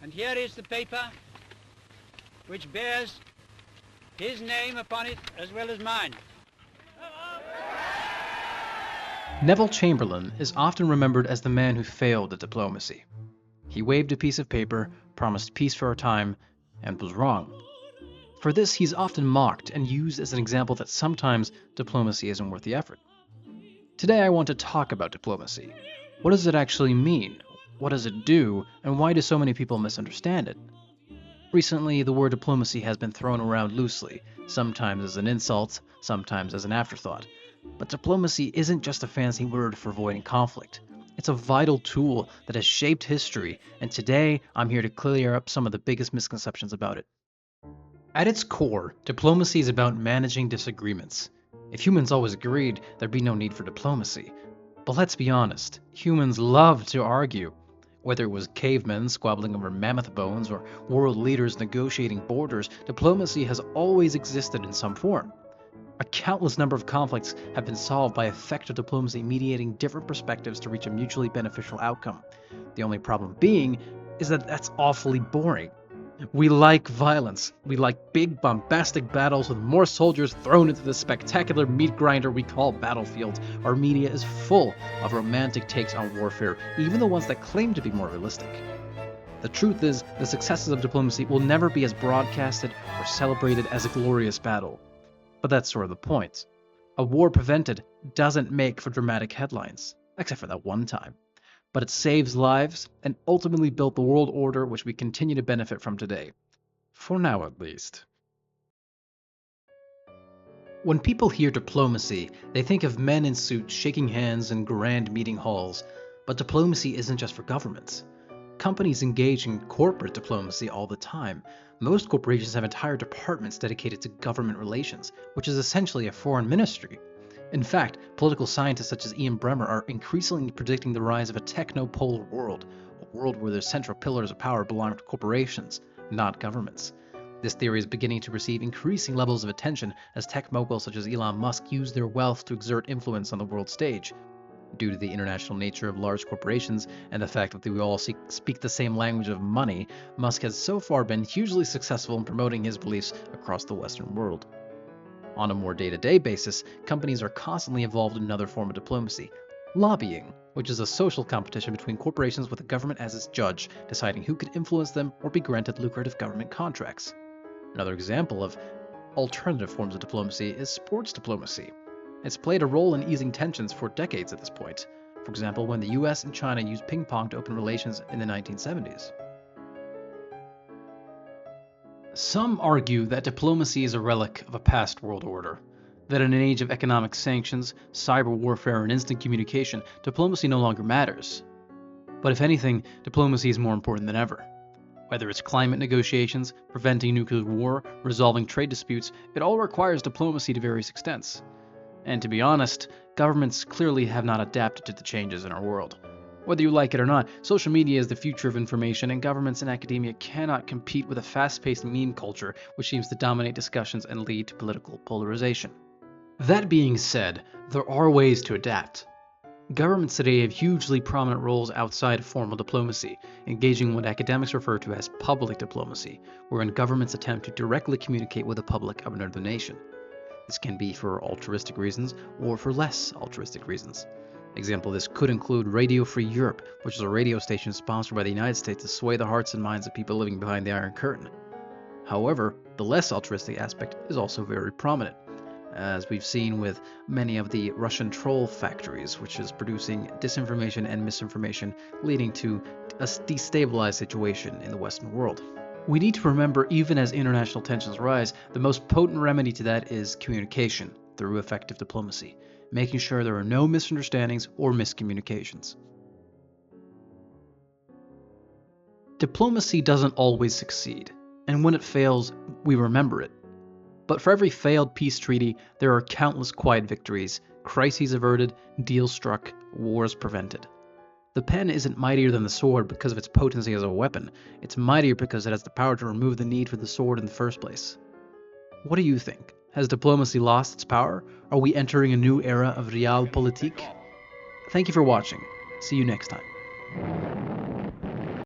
And here is the paper which bears his name upon it as well as mine. Neville Chamberlain is often remembered as the man who failed at diplomacy. He waved a piece of paper, promised peace for a time, and was wrong. For this, he's often mocked and used as an example that sometimes diplomacy isn't worth the effort. Today I want to talk about diplomacy. What does it actually mean? What does it do? And why do so many people misunderstand it? Recently, the word diplomacy has been thrown around loosely, sometimes as an insult, sometimes as an afterthought. But diplomacy isn't just a fancy word for avoiding conflict. It's a vital tool that has shaped history, and today I'm here to clear up some of the biggest misconceptions about it. At its core, diplomacy is about managing disagreements. If humans always agreed, there'd be no need for diplomacy. But let's be honest, humans love to argue. Whether it was cavemen squabbling over mammoth bones or world leaders negotiating borders, diplomacy has always existed in some form. A countless number of conflicts have been solved by effective diplomacy mediating different perspectives to reach a mutually beneficial outcome. The only problem being is that that's awfully boring. We like violence. We like big, bombastic battles with more soldiers thrown into the spectacular meat grinder we call battlefields. Our media is full of romantic takes on warfare, even the ones that claim to be more realistic. The truth is, the successes of diplomacy will never be as broadcasted or celebrated as a glorious battle. But that's sort of the point. A war prevented doesn't make for dramatic headlines, except for that one time. But it saves lives and ultimately built the world order which we continue to benefit from today. For now, at least. When people hear diplomacy, they think of men in suits shaking hands in grand meeting halls. But diplomacy isn't just for governments. Companies engage in corporate diplomacy all the time. Most corporations have entire departments dedicated to government relations, which is essentially a foreign ministry. In fact, political scientists such as Ian Bremmer are increasingly predicting the rise of a techno-polar world, a world where the central pillars of power belong to corporations, not governments. This theory is beginning to receive increasing levels of attention as tech moguls such as Elon Musk use their wealth to exert influence on the world stage. Due to the international nature of large corporations and the fact that we all speak the same language of money, Musk has so far been hugely successful in promoting his beliefs across the Western world. On a more day-to-day basis, companies are constantly involved in another form of diplomacy, lobbying, which is a social competition between corporations with the government as its judge, deciding who could influence them or be granted lucrative government contracts. Another example of alternative forms of diplomacy is sports diplomacy. It's played a role in easing tensions for decades at this point. For example, when the US and China used ping pong to open relations in the 1970s. Some argue that diplomacy is a relic of a past world order, that in an age of economic sanctions, cyber warfare, and instant communication, diplomacy no longer matters. But if anything, diplomacy is more important than ever. Whether it's climate negotiations, preventing nuclear war, resolving trade disputes, it all requires diplomacy to various extents. And to be honest, governments clearly have not adapted to the changes in our world. Whether you like it or not, social media is the future of information, and governments and academia cannot compete with a fast-paced meme culture which seems to dominate discussions and lead to political polarization. That being said, there are ways to adapt. Governments today have hugely prominent roles outside of formal diplomacy, engaging what academics refer to as public diplomacy, wherein governments attempt to directly communicate with the public of another nation. This can be for altruistic reasons or for less altruistic reasons. Example of this could include Radio Free Europe, which is a radio station sponsored by the United States to sway the hearts and minds of people living behind the Iron Curtain. However, the less altruistic aspect is also very prominent, as we've seen with many of the Russian troll factories, which is producing disinformation and misinformation, leading to a destabilized situation in the Western world. We need to remember, even as international tensions rise, the most potent remedy to that is communication through effective diplomacy, making sure there are no misunderstandings or miscommunications. Diplomacy doesn't always succeed, and when it fails, we remember it. But for every failed peace treaty, there are countless quiet victories, crises averted, deals struck, wars prevented. The pen isn't mightier than the sword because of its potency as a weapon. It's mightier because it has the power to remove the need for the sword in the first place. What do you think? Has diplomacy lost its power? Are we entering a new era of realpolitik? Thank you for watching. See you next time.